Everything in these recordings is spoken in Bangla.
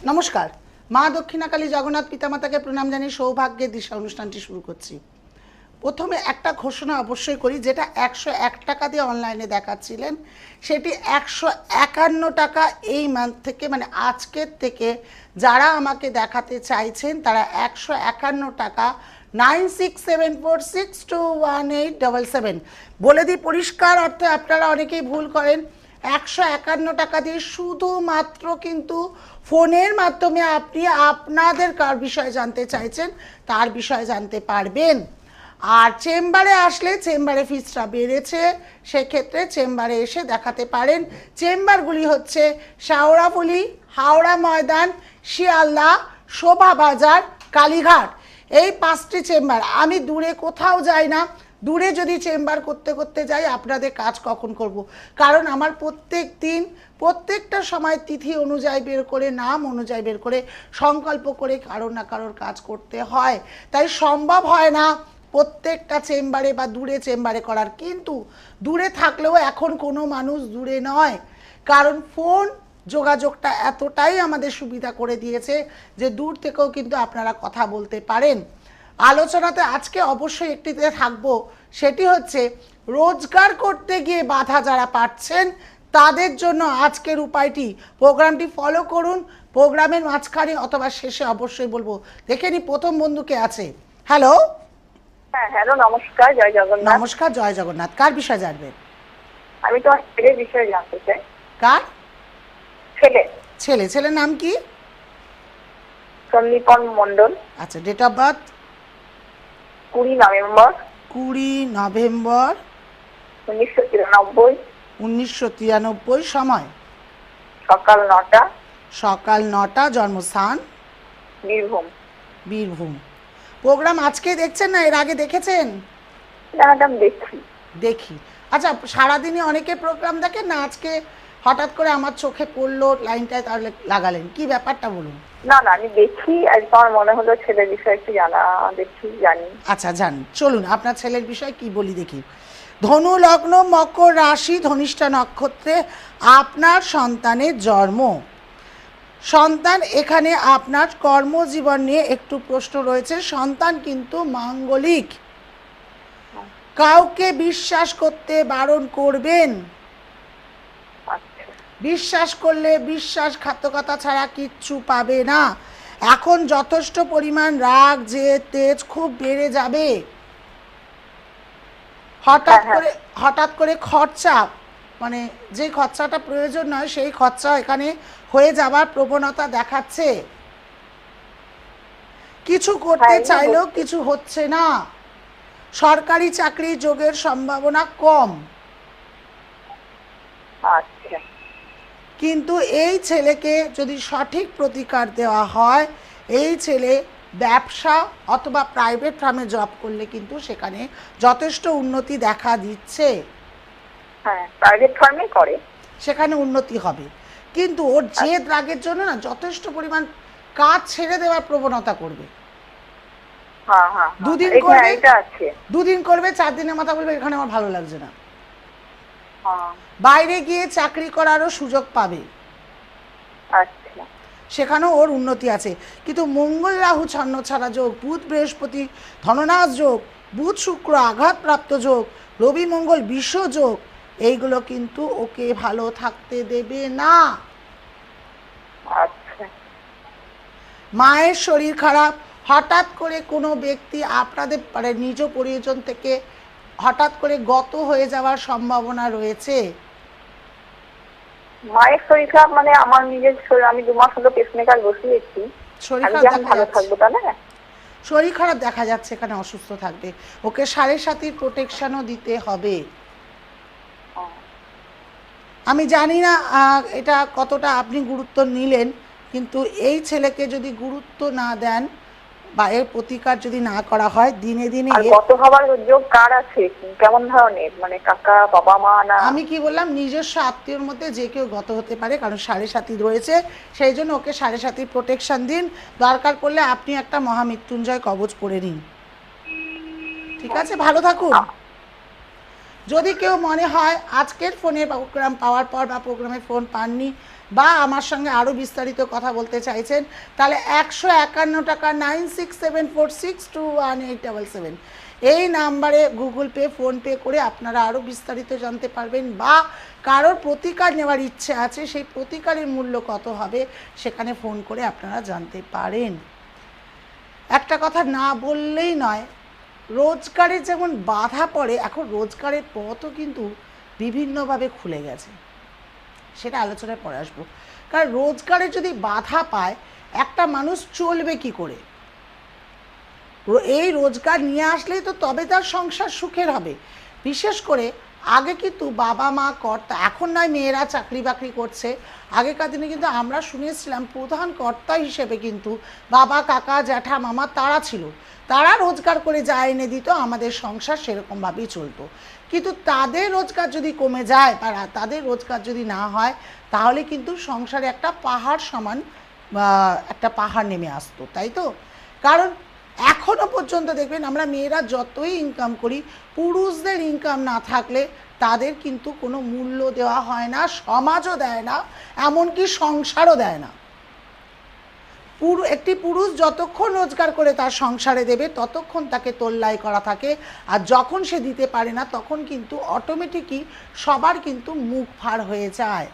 নমস্কার। মা দক্ষিণাকালী জগন্নাথ পিতামাতাকে প্রণাম জানিয়ে সৌভাগ্যের দিশা অনুষ্ঠানটি শুরু করছি। প্রথমে একটা ঘোষণা অবশ্যই করি, যেটা 101 টাকা দিয়ে অনলাইনে দেখাচ্ছিলেন সেটি 151 টাকা এই মান্থ থেকে, মানে আজকের থেকে যারা আমাকে দেখাতে চাইছেন তারা 151 টাকা 9674621877 বলে দিই পরিষ্কার অর্থে। আপনারা অনেকেই ভুল করেন। 151 টাকা দিয়ে শুধুমাত্র কিন্তু ফোনের মাধ্যমে আপনি আপনাদের কার বিষয়ে জানতে চাইছেন তার বিষয়ে জানতে পারবেন। আর চেম্বারে আসলে চেম্বারে ফিসটা বেড়েছে, সেক্ষেত্রে চেম্বারে এসে দেখাতে পারেন। চেম্বারগুলি হচ্ছে শেওড়াফুলি, হাওড়া ময়দান, শিয়ালদা, শোভাবাজার, কালীঘাট। এই 5টি চেম্বার। আমি দূরে কোথাও যাই না। দূরে যদি চেম্বার করতে করতে যাই আপনাদের কাজ কখন করব? কারণ আমার প্রত্যেক দিন প্রত্যেকটা সময় তিথি অনুযায়ী বের করে, নাম অনুযায়ী বের করে, সংকল্প করে কারোর না কারোর কাজ করতে হয়। তাই সম্ভব হয় না প্রত্যেকটা চেম্বারে বা দূরে চেম্বারে করার। কিন্তু দূরে থাকলেও এখন কোনো মানুষ দূরে নয়, কারণ ফোন যোগাযোগটা এতটাই আমাদের সুবিধা করে দিয়েছে যে দূর থেকেও কিন্তু আপনারা কথা বলতে পারেন। আলোচনাতে আজকে অবশ্যই একটিতে থাকবো, সেটি হচ্ছে রোজগার করতে গিয়ে বাধা যারা পাচ্ছেন তাদের জন্য আজকের উপায়টি। প্রোগ্রামটি ফলো করুন। প্রোগ্রামের মাঝখানে অথবা শেষে অবশ্যই বলবো। দেখে নি প্রথম বন্ধুকে আছে। হ্যালো। হ্যাঁ, হ্যালো, নমস্কার, জয় জগন্নাথ। নমস্কার, জয় জগন্নাথ। কার বিষয়ে জানবেন? আমি তোমার ছেলের বিষয়ে জানতে চাই। কার ছেলে? ছেলের নাম কি? সন্দীপন মন্ডল। আচ্ছা, ডেট অফ বার্থ? 20 নভেম্বর 1993। 1993। সময়? সকাল 9টা। সকাল 9টা। জন্মস্থান? বীরভূম। প্রোগ্রাম আজকে দেখছেন না এর আগে দেখেছেন? ম্যাডাম দেখি। আচ্ছা, সারাদিনে অনেকে প্রোগ্রাম দেখেন না, আজকে হঠাৎ করে আমার চোখে পড়লো লাইনটায়, তাহলে লাগালেন, কি ব্যাপারটা বলুন। না, আমি দেখি। আজ আমার মনে হলো ছেলের বিষয়ে একটু জানি। আচ্ছা, জান, চলুন আপনার ছেলের বিষয়ে কি বলি দেখি। ধনু লগ্ন, মকর রাশি, ধনিষ্ঠা নক্ষত্রে আপনার সন্তানের জন্ম। সন্তান এখানে আপনার কর্মজীবন নিয়ে একটু প্রশ্ন রয়েছে। সন্তান কিন্তু মাঙ্গলিক। কাউকে বিশ্বাস করতে বারণ করবেন। বিশ্বাস করলে বিশ্বাসঘাতকতা ছাড়া কিচ্ছু পাবে না। এখন যথেষ্ট পরিমাণ রাগ, জেদ, তেজ খুব বেড়ে যাবে। হঠাৎ করে খরচা, মানে যে খরচাটা প্রয়োজন নয় সেই খরচা এখানে হয়ে যাওয়ার প্রবণতা দেখাচ্ছে। কিছু করতে চাইলেও কিছু হচ্ছে না। সরকারি চাকরি যোগের সম্ভাবনা কম। কিন্তু এই ছেলেকে যদি সঠিক প্রতিকার দেওয়া হয়, এই ছেলে ব্যবসা অথবা প্রাইভেট ফার্মে জব করলে কিন্তু সেখানে যথেষ্ট উন্নতি দেখা দিচ্ছে। হ্যাঁ, প্রাইভেট ফার্মে করে, সেখানে উন্নতি হবে। কিন্তু ওর জেদ রাগের জন্য না যথেষ্ট পরিমাণ কাজ ছেড়ে দেওয়ার প্রবণতা করবে। দুদিন করবে 4 দিনের মাথা বলবে এখানে আমার ভালো লাগছে না। বাইরে গিয়ে চাকরি করারও সুযোগ পাবে। সেখানেও ওর উন্নতি আছে। কিন্তু মঙ্গল রাহু ছন্নছাড়া যোগ, বুধ বৃহস্পতি ধননাশ যোগ, বুধ শুক্র আঘাতপ্রাপ্ত যোগ, রবি মঙ্গল বিষ যোগ, এইগুলো কিন্তু ওকে ভালো থাকতে দেবে না। মায়ের শরীর খারাপ। হঠাৎ করে কোনো ব্যক্তি আপনাদের নিজ পরিজন থেকে হঠাৎ করে গত হয়ে যাওয়ার সম্ভাবনা রয়েছে। মায়ের শরীর খারাপ মানে আমার নিজের শরীর, আমি 2 মাস হলো পেসমেকার বসিয়েছি। শরীর খারাপ দেখা যাচ্ছে, এখানে অসুস্থ থাকবে। ওকে 7.5 প্রোটেকশনও দিতে হবে। আমি জানি না এটা কতটা আপনি গুরুত্ব নিলেন, কিন্তু এই ছেলেকে যদি গুরুত্ব না দেন বা এর প্রতিকার যদি না করা হয়, দিনে দিনে গত হবার যোগ কার আছে, কেমন ধরনের, মানে কাকা, বাবা, মা না? আমি কি বললাম, নিজস্ব আত্মীয়র মধ্যে যে কেউ গত হতে পারে, কারণ 7.5 রয়েছে। সেই জন্য ওকে 7.5 প্রোটেকশন দিন। দরকার পড়লে আপনি একটা মহামৃত্যুঞ্জয় কবচ পড়ে নিন। ঠিক আছে, ভালো থাকুন। যদি কেউ মনে হয় আজকের ফোনে প্রোগ্রাম পাওয়ার পর বা প্রোগ্রামে ফোন পাননি, বা আমার সঙ্গে আরও বিস্তারিত কথা বলতে চাইছেন, তাহলে 151 টাকা 9674621877 এই নাম্বারে গুগল পে ফোনপে করে আপনারা আরও বিস্তারিত জানতে পারবেন, বা কারোর প্রতিকার নেওয়ার ইচ্ছে আছে সেই প্রতিকারের মূল্য কত হবে সেখানে ফোন করে আপনারা জানতে পারেন। একটা কথা না বললেই নয়, রোজগারে যেমন বাধা পড়ে, এখন রোজগারের পথও কিন্তু বিভিন্নভাবে খুলে গেছে, সেটা আলোচনায় পরে আসবো। কারণ রোজগারে যদি বাধা পায় একটা মানুষ চলবে কি করে? এই রোজগার নিয়ে আসলেই তো তবে তার সংসার সুখের হবে। বিশেষ করে আগে কিন্তু বাবা মা কর্তা, এখন নয় মেয়েরা চাকরি বাকরি করছে, আগেকার দিনে কিন্তু আমরা শুনেছিলাম প্রধান কর্তা হিসেবে কিন্তু বাবা কাকা জ্যাঠা মামা তারা ছিল, তারা রোজগার করে যা এনে দিত আমাদের সংসার সেরকমভাবেই চলতো। কিন্তু তাদের রোজগার যদি কমে যায় বা তাদের রোজগার যদি না হয় তাহলে কিন্তু সংসারে একটা পাহাড় সমান একটা পাহাড় নেমে আসতো, তাই তো? কারণ এখনো পর্যন্ত দেখবেন আমরা মেয়েরা যতই ইনকাম করি, পুরুষদের ইনকাম না থাকলে তাদের কিন্তু কোনো মূল্য দেওয়া হয় না, সমাজও দেয় না, এমনকি সংসারও দেয় না। একটি পুরুষ যতক্ষণ রোজগার করে তার সংসারে দেবে ততক্ষণ তাকে তোল্লাই করা থাকে, আর যখন সে দিতে পারে না তখন কিন্তু অটোমেটিকই সবার কিন্তু মুখ ভার হয়ে যায়।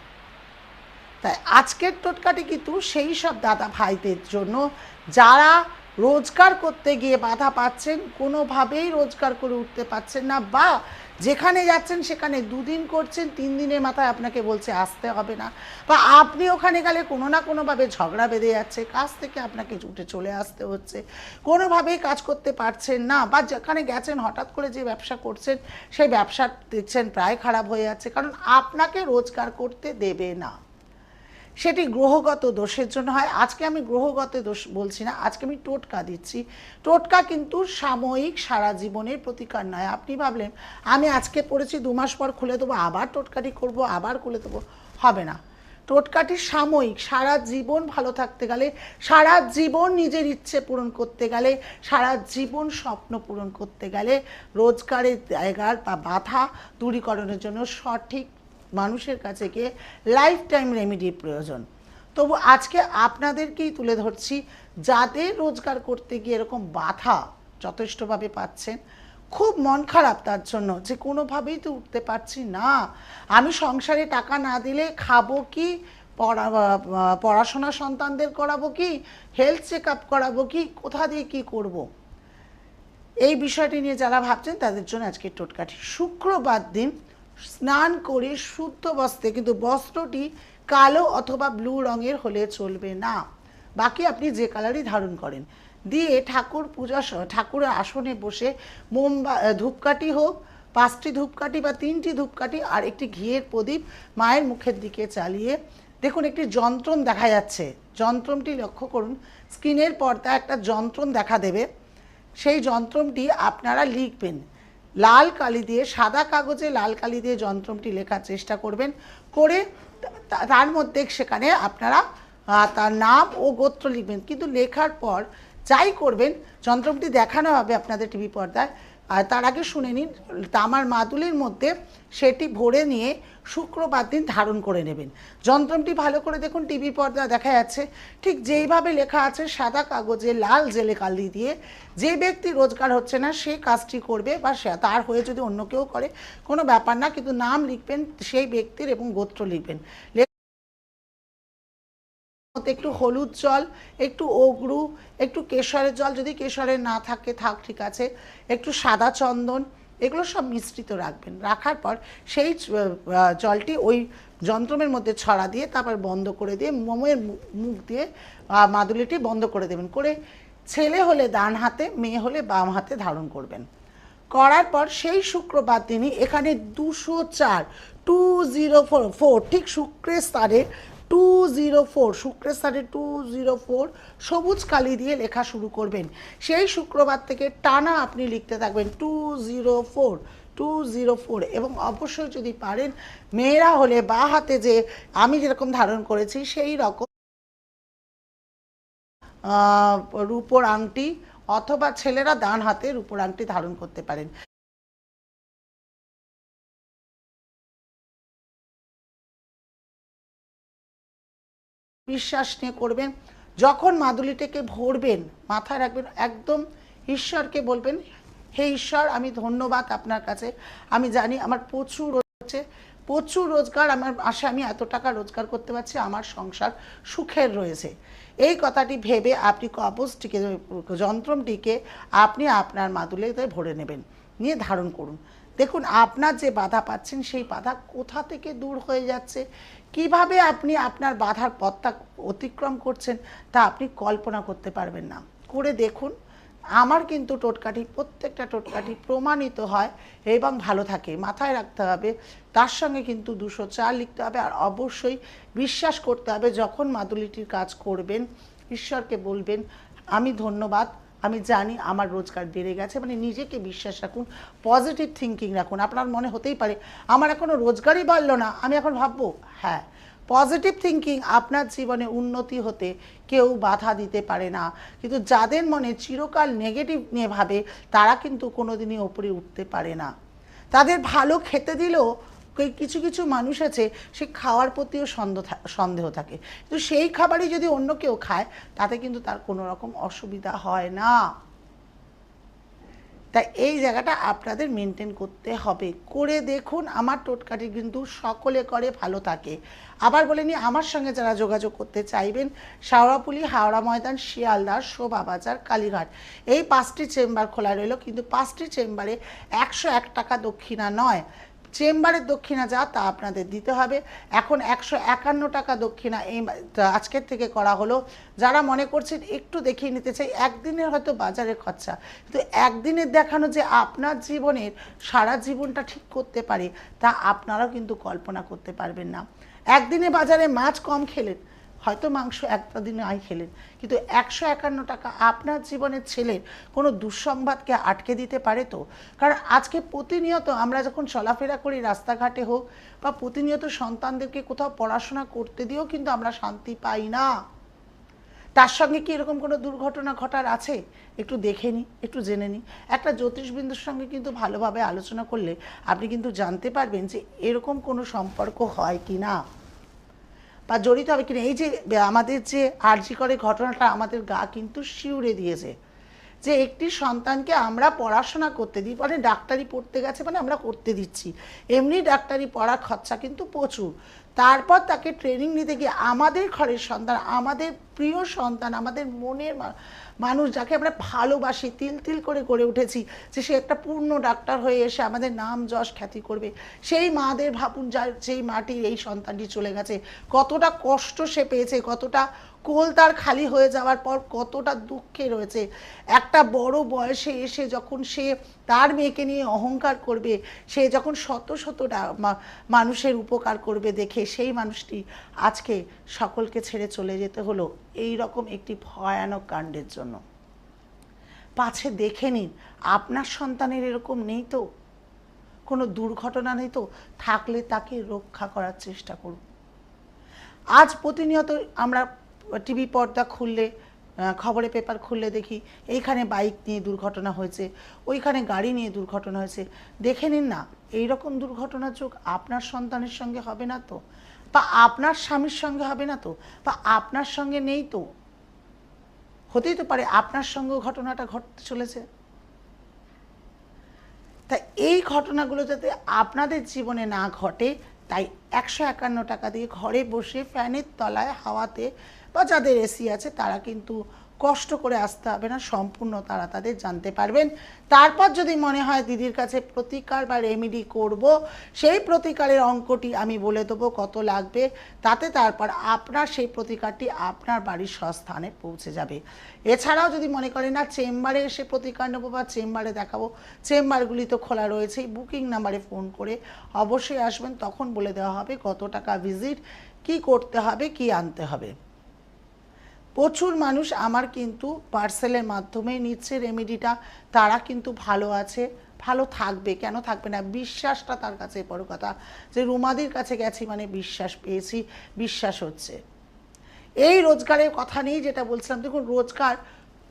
তাই আজকের টোটকাটি কিন্তু সেই সব দাদা ভাইদের জন্য যারা রোজগার করতে গিয়ে বাধা পাচ্ছেন, কোনোভাবেই রোজগার করে উঠতে পারছেন না, বা যেখানে যাচ্ছেন সেখানে 2 দিন করছেন, 3 দিনের মাথায় আপনাকে বলছে আসতে হবে না, বা আপনি ওখানে গেলে কোনো না কোনোভাবে ঝগড়া বেঁধে যাচ্ছে, কাজ থেকে আপনাকে উঠে চলে আসতে হচ্ছে, কোনোভাবেই কাজ করতে পারছেন না, বা যেখানে গেছেন হঠাৎ করে যে ব্যবসা করছেন সেই ব্যবসা দেখছেন প্রায় খারাপ হয়ে যাচ্ছে, কারণ আপনাকে রোজগার করতে দেবে না। সেটি গ্রহগত দোষের জন্য হয়। আজকে আমি গ্রহগত দোষ বলছি না, আজকে আমি টোটকা দিচ্ছি। টোটকা কিন্তু সাময়িক, সারা জীবনের প্রতিকার নয়। আপনি ভাবলেন আমি আজকে পড়েছি 2 মাস পর খুলে দেবো, আবার টোটকাটি করব, আবার খুলে দেবো, হবে না। টোটকাটি সাময়িক, সারা জীবন ভালো থাকতে গেলে, সারা জীবন নিজের ইচ্ছে পূরণ করতে গেলে, সারা জীবন স্বপ্ন পূরণ করতে গেলে রোজগারের জায়গার বা বাধা দূরীকরণের জন্য সঠিক মানুষের কাছে গিয়ে লাইফ টাইম রেমেডির প্রয়োজন। তবু আজকে আপনাদেরকেই তুলে ধরছি যাদের রোজগার করতে গিয়ে এরকম বাধা যথেষ্টভাবে পাচ্ছেন, খুব মন খারাপ তার জন্য যে কোনোভাবেই তো উঠতে পারছি না, আমি সংসারে টাকা না দিলে খাবো কি, পড়াশোনা সন্তানদের করাবো কি, হেলথ চেক আপ করাবো কি, কোথা দিয়ে কি করব। এই বিষয়টি নিয়ে যারা ভাবছেন তাদের জন্য আজকের টোটকাটি। শুক্রবার দিন স্নান করে শুদ্ধ বস্ত্রে, কিন্তু বস্ত্রটি কালো অথবা ব্লু রঙের হলে চলবে না, বাকি আপনি যে কালারই ধারণ করেন, দিয়ে ঠাকুর পূজা ঠাকুরের আসনে বসে ধূপকাঠি হোক, 5টি ধূপকাঠি বা 3টি ধূপকাঠি আর একটি ঘিয়ের প্রদীপ মায়ের মুখের দিকে চালিয়ে, দেখুন একটি যন্ত্রণ দেখা যাচ্ছে, যন্ত্রটি লক্ষ্য করুন, স্ক্রিনের পর্দায় একটা যন্ত্রণ দেখা দেবে, সেই যন্ত্রটি আপনারা লিখবেন লাল কালি দিয়ে, সাদা কাগজে লাল কালি দিয়ে যন্ত্রটি লেখার চেষ্টা করবেন, করে তার মধ্যে সেখানে আপনারা তার নাম ও গোত্র লিখবেন। কিন্তু লেখার পর যাই করবেন, যন্ত্রটি দেখানো হবে আপনাদের টিভি পর্দায়, আর তার আগে শুনে নিন, তামার মাদুলির মধ্যে সেটি ভরে নিয়ে শুক্রবার দিন ধারণ করে নেবেন। যন্ত্রটি ভালো করে দেখুন, টিভি পর্দা দেখা যাচ্ছে, ঠিক যেইভাবে লেখা আছে সাদা কাগজে লাল জেলে কালি দিয়ে, যে ব্যক্তি রোজগার হচ্ছে না সে কাজটি করবে, বা তার হয়ে যদি অন্য কেউ করে কোনো ব্যাপার না, কিন্তু নাম লিখবেন সেই ব্যক্তির এবং গোত্র লিখবেন। একটু হলুদ জল, একটু অগ্রু, একটু কেশরের জল, যদি কেশরের না থাকে থাক ঠিক আছে, একটু সাদা চন্দন, এগুলো সব মিশ্রিত রাখবেন। রাখার পর সেই জলটি ওই যন্ত্রের মধ্যে ছড়া দিয়ে তারপর বন্ধ করে দিয়ে মোমের মুখ দিয়ে মাদুলিটি বন্ধ করে দেবেন, করে ছেলে হলে ডান হাতে, মেয়ে হলে বাম হাতে ধারণ করবেন। করার পর সেই শুক্রবার দিনই এখানে 204 204 ঠিক শুক্রের স্থানে 204, শুক্রের স্থানে 204 সবুজ কালি দিয়ে লেখা শুরু করবেন। সেই শুক্রবার থেকে টানা আপনি লিখতে থাকবেন 204 204, এবং অবশ্যই যদি পারেন মেয়েরা হলে বা হাতে যে আমি যেরকম ধারণ করেছি সেই রকম রূপোর আংটি, অথবা ছেলেরা ডান হাতে রূপোর আংটি ধারণ করতে পারেন। বিশ্বাস নিয়ে করবেন। যখন মাদুলিটাকে ভরবেন মাথায় রাখবেন, একদম ঈশ্বরকে বলবেন, হে ঈশ্বর আমি ধন্যবাদ আপনার কাছে, আমি জানি আমার প্রচুর হচ্ছে, প্রচুর রোজগার, আমার আশা আমি এত টাকা রোজগার করতে পারছি, আমার সংসার সুখের রয়েছে। এই কথাটি ভেবে আপনি কবচটিকে, যন্ত্রটিকে আপনি আপনার মাদুলিতে ভরে নেবেন, নিয়ে ধারণ করুন। দেখুন আপনার যে বাধা পাচ্ছেন সেই বাধা কোথা থেকে দূর হয়ে যাচ্ছে, কিভাবে আপনি আপনার বাধার পথটা অতিক্রম করছেন তা আপনি কল্পনা করতে পারবেন না। করে দেখুন, আমার কিন্তু টোটকাটি, প্রত্যেকটা টোটকাটি প্রমাণিত হয় এবং ভালো থাকে। মাথায় রাখতে হবে, তার সঙ্গে কিন্তু 204 লিখতে হবে, আর অবশ্যই বিশ্বাস করতে হবে যখন মাদুলিটির কাজ করবেন ঈশ্বরকে বলবেন আমি ধন্যবাদ, আমি জানি আমার রোজগার বেড়ে গেছে, মানে নিজেকে বিশ্বাস রাখুন, পজিটিভ থিঙ্কিং রাখুন। আপনার মনে হতেই পারে আমার এখনও রোজগারই বাড়লো না, আমি এখন ভাববো, হ্যাঁ, পজিটিভ থিঙ্কিং আপনার জীবনে উন্নতি হতে কেউ বাধা দিতে পারে না, কিন্তু যাদের মনে চিরকাল নেগেটিভ নিয়ে ভাবে তারা কিন্তু কোনোদিনই ওপরে উঠতে পারে না। তাদের ভালো খেতে দিলেও কিছু কিছু মানুষ আছে সে খাওয়ার প্রতিও সন্দেহ থাকে, কিন্তু সেই খাবারই যদি অন্য কেউ খায় তাতে কিন্তু তার কোনো রকম অসুবিধা হয় না। তাই এই জায়গাটা আপনাদের মেনটেন করতে হবে। করে দেখুন, আমার টোটকাটি কিন্তু সকলে করে, ভালো থাকে। আবার বলে নিই, আমার সঙ্গে যারা যোগাযোগ করতে চাইবেন, শাওড়াপুলি, হাওড়া ময়দান, শিয়ালদা, শোভাবাজার, কালীঘাট, এই 5টি চেম্বার খোলা রইল, কিন্তু 5টি চেম্বারে 101 টাকা দক্ষিণা নয়, চেম্বারের দক্ষিণা যা তা আপনাদের দিতে হবে। এখন 151 টাকা দক্ষিণা এই আজকের থেকে করা হলো। যারা মনে করছেন একটু দেখিয়ে নিতে চাই, একদিনের হয়তো বাজারের খরচা, কিন্তু একদিনের দেখানো যে আপনার জীবনের সারা জীবনটা ঠিক করতে পারে তা আপনারাও কিন্তু কল্পনা করতে পারবেন না। একদিনে বাজারে মাছ কম খেলেন, হয়তো মাংস একটা দিনে খেলেন, কিন্তু 151 টাকা আপনার জীবনের ছেলের কোনো দুঃসংবাদকে আটকে দিতে পারে তো? কারণ আজকে প্রতিনিয়ত আমরা যখন চলাফেরা করি রাস্তাঘাটে হোক, বা প্রতিনিয়ত সন্তানদেরকে কোথাও পড়াশোনা করতে দিয়েও কিন্তু আমরা শান্তি পাই না। তার সঙ্গে কি এরকম কোনো দুর্ঘটনা ঘটার আছে? একটু দেখে নিই, একটু জেনে নিই। একটা জ্যোতিষবিন্দুর সঙ্গে কিন্তু ভালোভাবে আলোচনা করলে আপনি কিন্তু জানতে পারবেন যে এরকম কোনো সম্পর্ক হয় কি না, বা জড়িত হবে কিনা। এই যে আমাদের যে আরজি করে ঘটনাটা আমাদের গা কিন্তু শিউরে দিয়েছে, যে একটি সন্তানকে আমরা পড়াশোনা করতে দিই, মানে ডাক্তারি পড়তে গেছে মানে আমরা করতে দিচ্ছি, এমনি ডাক্তারি পড়ার খরচা কিন্তু প্রচুর, তারপর তাকে ট্রেনিং নিতে গিয়ে আমাদের ঘরের সন্তান, আমাদের প্রিয় সন্তান, আমাদের মনের মানুষ, যাকে আমরা ভালোবাসি, তিল তিল করে গড়ে উঠেছি, যে সে একটা পূর্ণ ডাক্তার হয়ে এসে আমাদের নাম যশ খ্যাতি করবে, সেই মাদের ভাবুন যার যেই মাটির এই সন্তানটি চলে গেছে, কতটা কষ্ট সে পেয়েছে, কতটা কোল তার খালি হয়ে যাওয়ার পর কতটা দুঃখে রয়েছে। একটা বড় বয়সে এসে যখন সে তার মেয়েকে নিয়ে অহংকার করবে, সে যখন শত শত মানুষের উপকার করবে দেখে সেই মানুষটি আজকে সকলকে ছেড়ে চলে যেতে হলো এই রকম একটি ভয়ানক কাণ্ডের জন্য। পাছে দেখে নিন আপনার সন্তানের এরকম নেই তো, কোনো দুর্ঘটনা নেই তো, থাকলে তাকে রক্ষা করার চেষ্টা করুন। আজ প্রতিনিয়ত আমরা টিভি পর্দা খুললে, খবরে পেপার খুললে দেখি এইখানে বাইক নিয়ে দুর্ঘটনা হয়েছে, ওইখানে গাড়ি নিয়ে দুর্ঘটনা হয়েছে। দেখে নিন না, এই রকম দুর্ঘটনার যোগ আপনার সন্তানের সঙ্গে হবে না তো, বা আপনার স্বামীর সঙ্গে হবে না তো, বা আপনার সঙ্গে নেই তো, হতেই তো পারে আপনার সঙ্গেও ঘটনাটা ঘটতে চলেছে। তাই এই ঘটনাগুলো যাতে আপনাদের জীবনে না ঘটে, তাই 151 টাকা দিয়ে ঘরে বসে ফ্যানের তলায় হাওয়াতে, বা যাদের এসি আছে তারা কিন্তু কষ্ট করে আসতে হবে না, সম্পূর্ণ তারা তাদের জানতে পারবেন। তারপর যদি মনে হয় দিদির কাছে প্রতিকার বা রেমেডি করব, সেই প্রতিকারের অঙ্কটি আমি বলে দেবো কত লাগবে, তাতে তারপর আপনার সেই প্রতিকারটি আপনার বাড়ির স্বস্থানে পৌঁছে যাবে। এছাড়াও যদি মনে করেন না চেম্বারে এসে প্রতিকার নেবো বা চেম্বারে দেখাবো, চেম্বারগুলি তো খোলা রয়েছেই, বুকিং নাম্বারে ফোন করে অবশ্যই আসবেন, তখন বলে দেওয়া হবে কত টাকা ভিজিট, কি করতে হবে, কি আনতে হবে। প্রচুর মানুষ আমার কিন্তু পার্সেলের মাধ্যমে নিচ্ছে রেমেডিটা, তারা কিন্তু ভালো আছে, ভালো থাকবে, কেন থাকবে না? বিশ্বাসটা তার কাছে বড় কথা, যে রুমাদির কাছে গেছি মানে বিশ্বাস পেয়েছি, বিশ্বাস হচ্ছে। এই রোজগারের কথা নেই, যেটা বলছিলাম, দেখুন রোজগার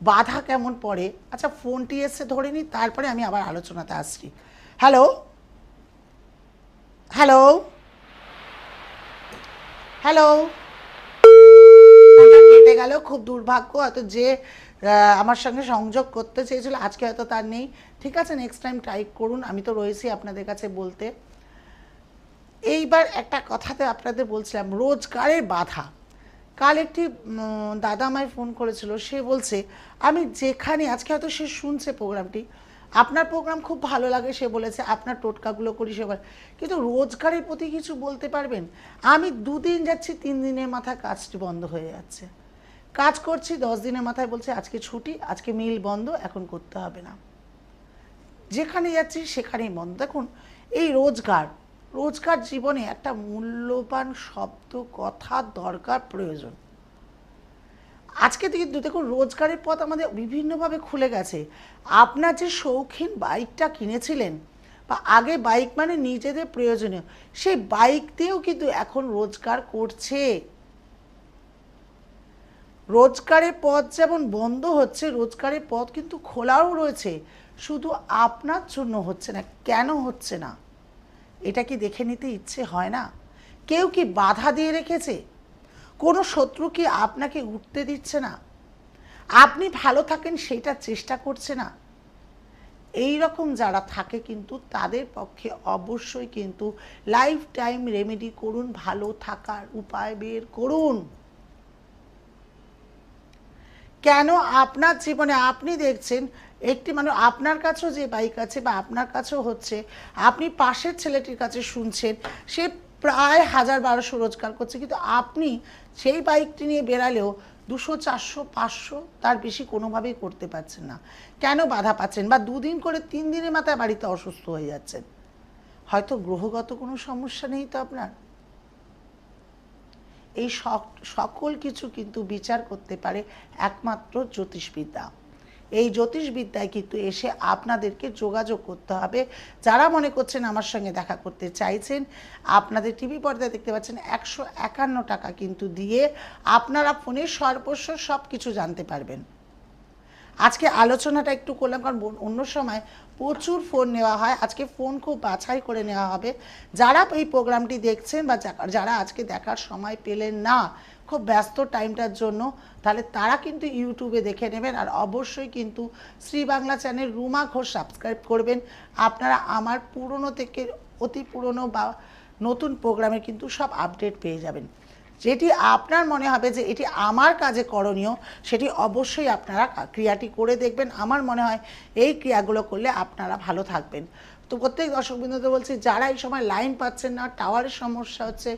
বাধা কেমন পড়ে। আচ্ছা ফোনটি এসে ধরে নিই, তারপরে আমি আবার আলোচনাতে আসছি। হ্যালো হ্যালো হ্যালো কেটে গেল, খুব দুর্ভাগ্য। হয়তো যে আমার সঙ্গে সংযোগ করতে চেয়েছিল আজকে হয়তো তার নেই। ঠিক আছে, নেক্সট টাইম ট্রাই করুন, আমি তো রয়েছি আপনাদের কাছে বলতে। এইবার একটা কথাতে আপনাদের বলছিলাম, রোজগারের বাধা। কাল একটি দাদা আমায় ফোন করেছিল, সে বলছে আমি যেখানে, আজকে হয়তো সে শুনছে প্রোগ্রামটি, আপনার প্রোগ্রাম খুব ভালো লাগে, সে বলেছে আপনার টোটকাগুলো করি সে কিন্তু রোজগারের প্রতি কিছু বলতে পারবেন? আমি 2 দিন যাচ্ছি, 3 দিনের মাথায় কাজটি বন্ধ হয়ে যাচ্ছে। কাজ করছি 10 দিনের মাথায় বলছে আজকে ছুটি, আজকে মিল বন্ধ, এখন করতে হবে না। যেখানে যাচ্ছি সেখানেই বন্ধ। দেখুন, এই রোজগার, রোজগার জীবনে একটা মূল্যবান শব্দ, কথা দরকার, প্রয়োজন। আজকে কিন্তু দেখুন রোজগারের পথ আমাদের বিভিন্নভাবে খুলে গেছে। আপনার যে শৌখিন বাইকটা কিনেছিলেন, বা আগে বাইক মানে নিজেদের প্রয়োজনীয়, সেই বাইক দিয়েও কিন্তু এখন রোজগার করছে। রোজগারের পথ যেমন বন্ধ হচ্ছে, রোজগারের পথ কিন্তু খোলাও রয়েছে। শুধু আপনার জন্য হচ্ছে না। কেন হচ্ছে না এটা কি দেখে নিতে ইচ্ছে হয় না? কেউ কি বাধা দিয়ে রেখেছে? কোনো শত্রু কি আপনাকে উঠতে দিচ্ছে না? আপনি ভালো থাকেন সেইটা চেষ্টা করছে না? এই রকম যারা থাকে কিন্তু তাদের পক্ষে অবশ্যই কিন্তু লাইফ টাইম রেমেডি করুন, ভালো থাকার উপায় বের করুন। কেন আপনার জীবনে আপনি দেখছেন একটি মানুষ, আপনার কাছেও যে বাইক আছে বা আপনার কাছেও হচ্ছে, আপনি পাশের ছেলেটির কাছে শুনছেন সে প্রায় 1000-1200 রোজগার করছে, কিন্তু আপনি সেই বাইকটি নিয়ে বেরালেও 200, 400, 500 তার বেশি কোনোভাবেই করতে পারছেন না। কেন বাধা পাচ্ছেন? বা 2 দিন করে 3 দিনের মাথায় বাড়িতে অসুস্থ হয়ে যাচ্ছেন। হয়তো গ্রহগত কোনো সমস্যা নেই তো আপনার। এই সকল কিছু কিন্তু বিচার করতে পারে একমাত্র জ্যোতিষবিদ্যা। এই জ্যোতিষবিদ্যায় কিন্তু এসে আপনাদেরকে যোগাযোগ করতে হবে। যারা মনে করছেন আমার সঙ্গে দেখা করতে চাইছেন, আপনাদের টিভি পর্দায় দেখতে পাচ্ছেন 151 টাকা কিন্তু দিয়ে আপনারা ফোনে সর্বস্ব সব কিছু জানতে পারবেন। আজকে আলোচনাটা একটু করলাম কারণ অন্য সময় প্রচুর ফোন নেওয়া হয়, আজকে ফোন খুব বাছাই করে নেওয়া হবে। যারা এই প্রোগ্রামটি দেখছেন বা যারা আজকে দেখার সময় পেলেন না খুব ব্যস্ত টাইমটার জন্য, তাহলে তারা কিন্তু ইউটিউবে দেখে নেবেন। আর অবশ্যই কিন্তু শ্রী বাংলা চ্যানেল রুমা ঘোষ সাবস্ক্রাইব করবেন। আপনারা আমার পুরনো থেকে অতি পুরনো বা নতুন প্রোগ্রামে কিন্তু সব আপডেট পেয়ে যাবেন। যেটি আপনার মনে হবে যে এটি আমার কাজে করণীয়, সেটি অবশ্যই আপনারা ক্রিয়াটি করে দেখবেন। আমার মনে হয় এই ক্রিয়াগুলো করলে আপনারা ভালো থাকবেন। তো প্রত্যেক দর্শকবৃন্দদের বলছি, যারা এই সময় লাইন পাচ্ছেন না, টাওয়ারের সমস্যা হচ্ছে,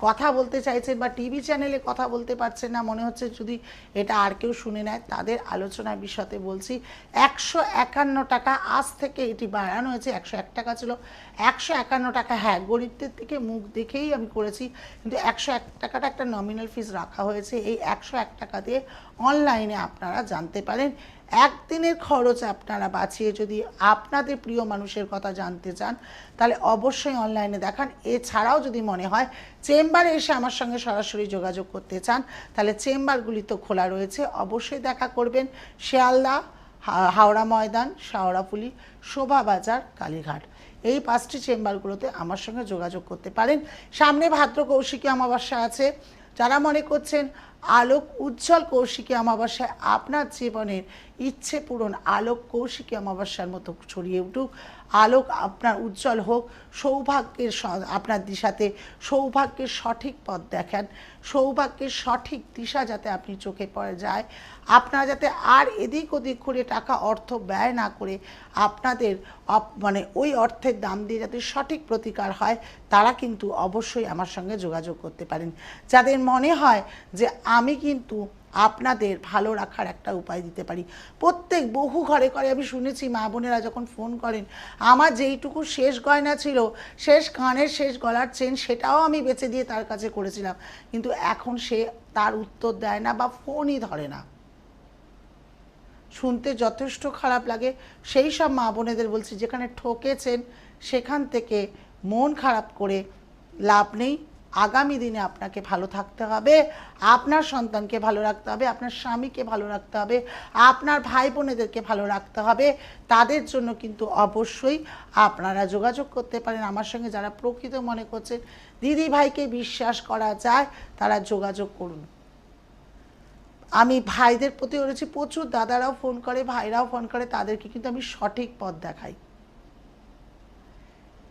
কথা বলতে চাইছেন বা টিভি চ্যানেলে কথা বলতে পারছেন না, মনে হচ্ছে যদি এটা আর কেউ শুনে নেয়, তাদের আলোচনার বিষয়তে বলছি 151 টাকা। আজ থেকে এটি বাড়ানো হয়েছে, 101 টাকা ছিল, 151 টাকা। হ্যাঁ, গরিবদের থেকে মুখ দেখেই আমি করেছি, কিন্তু 101 টাকাটা একটা নমিনাল ফিস রাখা হয়েছে। এই 101 টাকা দিয়ে অনলাইনে আপনারা জানতে পারেন। একদিনের খরচ আপনারা বাঁচিয়ে যদি আপনাদের প্রিয় মানুষের কথা জানতে চান, তাহলে অবশ্যই অনলাইনে দেখান। এছাড়াও যদি মনে হয় চেম্বারে এসে আমার সঙ্গে সরাসরি যোগাযোগ করতে চান, তাহলে চেম্বারগুলি তো খোলা রয়েছে, অবশ্যই দেখা করবেন। শিয়ালদা, হাওড়া ময়দান, শাওড়াফুলি, শোভাবাজার, কালীঘাট, এই 5টি চেম্বারগুলোতে আমার সঙ্গে যোগাযোগ করতে পারেন। সামনে ভাদ্র কৌশিকী অমাবস্যা আছে। যারা মনে করছেন আলোক উজ্জ্বল কৌশিকী অমাবস্যায় আপনার জীবনের ইচ্ছে পূরণ, আলোক কৌশিকী অমাবস্যার মতো ছড়িয়ে উঠুক, আলোক আপনার উজ্জ্বল হোক, সৌভাগ্যের আপনার দিশাতে সৌভাগ্যের সঠিক পথ দেখান, সৌভাগ্যের সঠিক দিশা যাতে আপনি চোখে পড়ে যায়, আপনারা যাতে আর এদিক ওদিক করে টাকা অর্থ ব্যয় না করে আপনাদের মানে ওই অর্থের দাম দিয়ে যাতে সঠিক প্রতিকার হয়, তারা কিন্তু অবশ্যই আমার সঙ্গে যোগাযোগ করতে পারেন। যাদের মনে হয় যে আমি কিন্তু আপনাদের ভালো রাখার একটা উপায় দিতে পারি, প্রত্যেক বহু ঘরে ঘরে আমি শুনেছি মা বোনেরা যখন ফোন করেন, আমার যেইটুকু শেষ গয়না ছিল, শেষ কানের শেষ গলার চেন, সেটাও আমি বেচে দিয়ে তার কাছে করেছিলাম, কিন্তু এখন সে তার উত্তর দেয় না বা ফোনই ধরে না। শুনতে যথেষ্ট খারাপ লাগে। সেই সব মা বোনেদের বলছি, যেখানে ঠকেছেন সেখান থেকে মন খারাপ করে লাভ নেই। আগামী দিনে আপনাকে ভালো থাকতে হবে, আপনার সন্তানকে ভালো রাখতে হবে, আপনার স্বামীকে ভালো রাখতে হবে, আপনার ভাই বোনেদেরকে ভালো রাখতে হবে। তাদের জন্য কিন্তু অবশ্যই আপনারা যোগাযোগ করতে পারেন আমার সঙ্গে। যারা প্রকৃত মনে করছেন দিদি ভাইকে বিশ্বাস করা যায়, তারা যোগাযোগ করুন। আমি ভাইদের প্রতি বলেছি, প্রচুর দাদারাও ফোন করে, ভাইরাও ফোন করে, তাদেরকে কিন্তু আমি সঠিক পথ দেখাই।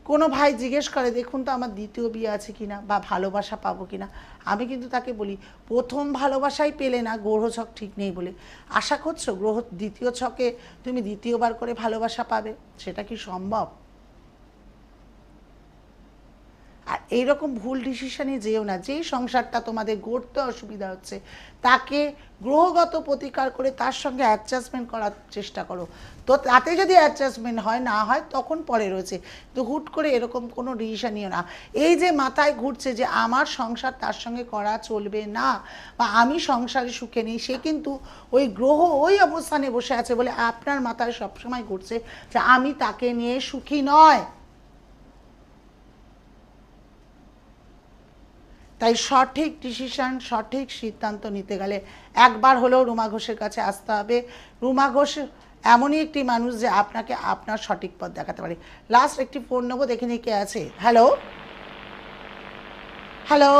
কোনো ভাই জিজ্ঞেস করে দেখুন তো আমার দ্বিতীয় বিয়ে আছে কিনা বা ভালোবাসা পাবো কিনা, আমি কিন্তু তাকে বলি প্রথম ভালোবাসাই পেলে না, গ্রহ ছক ঠিক নেই বলে আশা করছো গ্রহ দ্বিতীয় ছকে তুমি দ্বিতীয়বার করে ভালোবাসা পাবে? সেটা কি সম্ভব? আর এইরকম ভুল ডিসিশনে যেও না। যেই সংসারটা তোমাদের গড়তে অসুবিধা হচ্ছে তাকে গ্রহগত প্রতিকার করে তার সঙ্গে অ্যাডজাস্টমেন্ট করার চেষ্টা করো। তো তাতে যদি অ্যাডজাস্টমেন্ট হয়, না হয় তখন পরে রয়েছে। তো হুট করে এরকম কোনো ডিসিশন নিও না। এই যে মাথায় ঘুরছে যে আমার সংসার তার সঙ্গে করা চলবে না বা আমি সংসারে সুখে নেই, সে কিন্তু ওই গ্রহ ওই অবস্থানে বসে আছে বলে আপনার মাথায় সবসময় ঘুরছে যে আমি তাকে নিয়ে সুখী নয়। তাই সঠিক ডিসিশন, সঠিক সিদ্ধান্ত নিতে গেলে একবার হলেও রুমা ঘোষের কাছে আসতে হবে। রুমা ঘোষ এমনই একটি মানুষ যে আপনাকে আপনার সঠিক পথ দেখাতে পারে। লাস্ট একটি ফোন নেবো, দেখে নিই কে আছে। Hello hello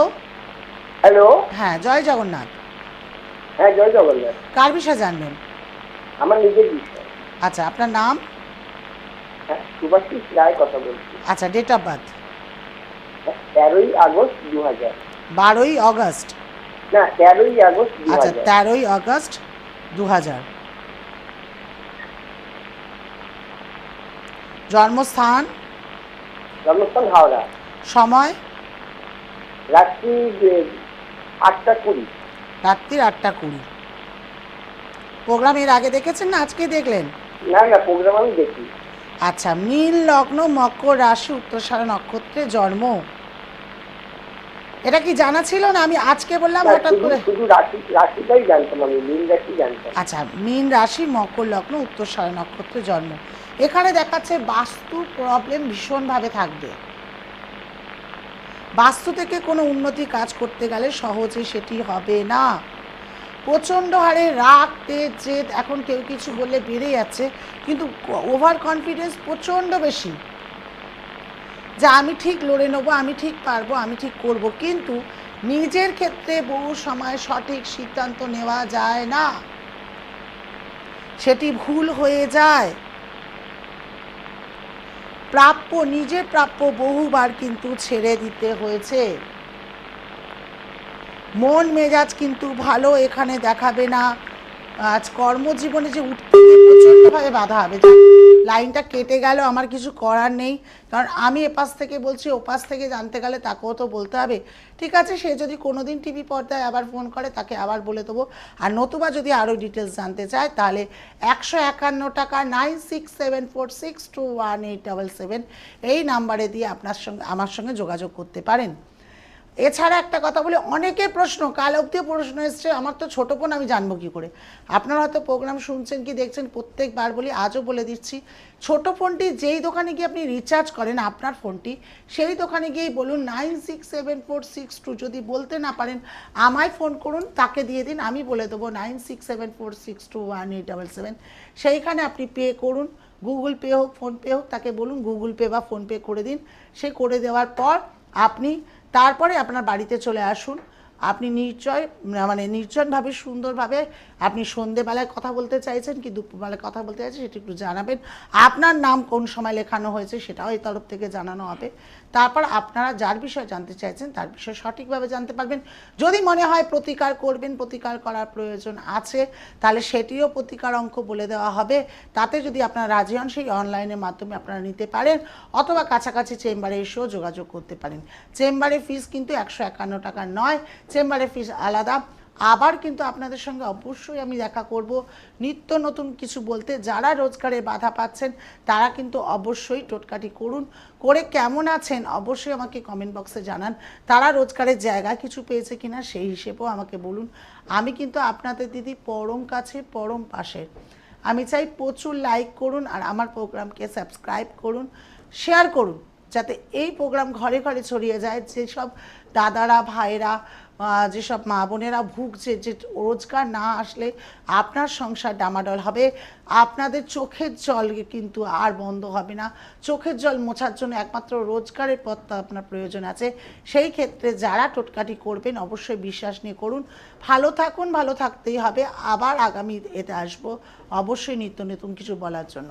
hello. হ্যাঁ, জয় জগন্নাথ। হ্যাঁ, জয় জগন্নাথ। কার বিষয়ে জানবেন? আমার নিজের বিষয়। আচ্ছা, আপনার নাম? হ্যাঁ, সুভাষিস রায় কথা বলছি। আচ্ছা, ডেট অফ বার্থ? 13ই আগস্ট 2000। 12ই অগস্ট? না, 13ই আগস্ট 2000। আচ্ছা, 13ই অগস্ট 2000। জন্মস্থান? জন্মস্থান হাওড়া। সময়? রাত্রি 8টা 20। রাত্রির 8টা 20। প্রোগ্রাম এর আগে দেখেছেন না আজকে দেখলেন? না না, প্রোগ্রাম আমি দেখি। আচ্ছা, মীন লগ্ন, মকর রাশি, উত্তরাষাঢ়া নক্ষত্রে জন্ম। এটা কি জানা ছিল না? আমি আজকে বললাম হঠাৎ করে। শুধু রাশিটাই জানতাম, আমি মীন রাশি জানতাম। আচ্ছা, মীন রাশি, মকর লগ্ন, উত্তরাষাঢ়া নক্ষত্রে জন্ম। এখানে দেখাচ্ছে বাস্তু প্রবলেম ভীষণভাবে থাকবে। বাস্তু থেকে কোনো উন্নতি কাজ করতে গেলে সহজে সেটি হবে না। প্রচণ্ড হারে রাগ, তেজ, জেদ, এখন কেউ কিছু বললে বেড়ে যাচ্ছে, কিন্তু ওভার কনফিডেন্স প্রচণ্ড বেশি, যে আমি ঠিক লড়ে নেবো, আমি ঠিক পারবো, আমি ঠিক করব। কিন্তু নিজের ক্ষেত্রে বহু সময় সঠিক সিদ্ধান্ত নেওয়া যায় না, সেটি ভুল হয়ে যায়। প্রাপ্য, নিজের প্রাপ্য বহুবার কিন্তু ছেড়ে দিতে হয়েছে। মন মেজাজ কিন্তু ভালো এখানে দেখাবে না। আজ কর্মজীবনে যে উঠতে প্রচণ্ডভাবে বাধা হবে। লাইনটা কেটে গেল, আমার কিছু করার নেই, কারণ আমি এপাশ থেকে বলছি, ওপাশ থেকে জানতে গেলে তাকেও তো বলতে হবে। ঠিক আছে, সে যদি কোনোদিন টিভি পর্দায় আবার ফোন করে তাকে আবার বলে দেবো। আর নতুবা যদি আরও ডিটেলস জানতে চায় তাহলে 151 টাকা 9674621877 এই নাম্বারে দিয়ে আমার সঙ্গে যোগাযোগ করতে পারেন। এছাড়া একটা কথা বলি, অনেকে প্রশ্ন, কাল অবধি প্রশ্ন এসছে, আমার তো ছোটো ফোন, আমি জানবো কী করে? আপনারা হয়তো প্রোগ্রাম শুনছেন কি দেখছেন, প্রত্যেকবার বলি, আজও বলে দিচ্ছি, ছোটো ফোনটি যেই দোকানে গিয়ে আপনি রিচার্জ করেন আপনার ফোনটি, সেই দোকানে গিয়েই বলুন 967462, যদি বলতে না পারেন আমায় ফোন করুন, তাকে দিয়ে দিন, আমি বলে দেবো 9674621877। সেইখানে আপনি পে করুন, গুগল পে হোক, ফোনপে হোক, তাকে বলুন গুগল পে বা ফোনপে করে দিন। সে করে দেওয়ার পর আপনি তারপরে আপনার বাড়িতে চলে আসুন। আপনি নির্জনভাবে সুন্দরভাবে আপনি সন্ধেবেলায় কথা বলতে চাইছেন কি দুপুরবেলায় কথা বলতে চাইছেন সেটা একটু জানাবেন। আপনার নাম কোন সময় লেখানো হয়েছে সেটাও এই তরফ থেকে জানানো হবে। তারপর আপনারা যার বিষয়ে জানতে চাইছেন তার বিষয়ে সঠিকভাবে জানতে পারবেন। যদি মনে হয় প্রতিকার করবেন, প্রতিকার করার প্রয়োজন আছে, তাহলে সেটিও প্রতিকার অঙ্ক বলে দেওয়া হবে। তাতে যদি আপনারা রাজি হন সেই অনলাইনের মাধ্যমে আপনারা নিতে পারেন, অথবা কাছাকাছি চেম্বারে এসেও যোগাযোগ করতে পারেন। চেম্বারের ফিস কিন্তু 151 টাকা নয়, চেম্বারের ফিস আলাদা। আবার কিন্তু আপনাদের সঙ্গে অবশ্যই আমি দেখা করব নিত্য নতুন কিছু বলতে। যারা রোজগারে বাধা পাচ্ছেন তারা কিন্তু অবশ্যই টোটকাটি করুন, করে কেমন আছেন অবশ্যই আমাকে কমেন্ট বক্সে জানান। তারা রোজগারের জায়গা কিছু পেয়েছে কিনা সেই হিসেবেও আমাকে বলুন। আমি কিন্তু আপনাদের দিদি পরম কাছে, পরম পাশে। আমি চাই প্রচুর লাইক করুন আর আমার প্রোগ্রামকে সাবস্ক্রাইব করুন, শেয়ার করুন, যাতে এই প্রোগ্রাম ঘরে ঘরে ছড়িয়ে যায়। যেসব দাদারা, ভাইরা যেসব মা বোনেরা ভুগছে যে রোজগার না আসলে আপনার সংসার ডামাডোল হবে, আপনাদের চোখের জল কিন্তু আর বন্ধ হবে না। চোখের জল মোছার জন্য একমাত্র রোজগারের পথটা আপনার প্রয়োজন আছে। সেই ক্ষেত্রে যারা টোটকাটি করবেন অবশ্যই বিশ্বাস নিয়ে করুন। ভালো থাকুন, ভালো থাকতেই হবে। আবার আগামী এতে আসবো অবশ্যই নিত্য নতুন কিছু বলার জন্য।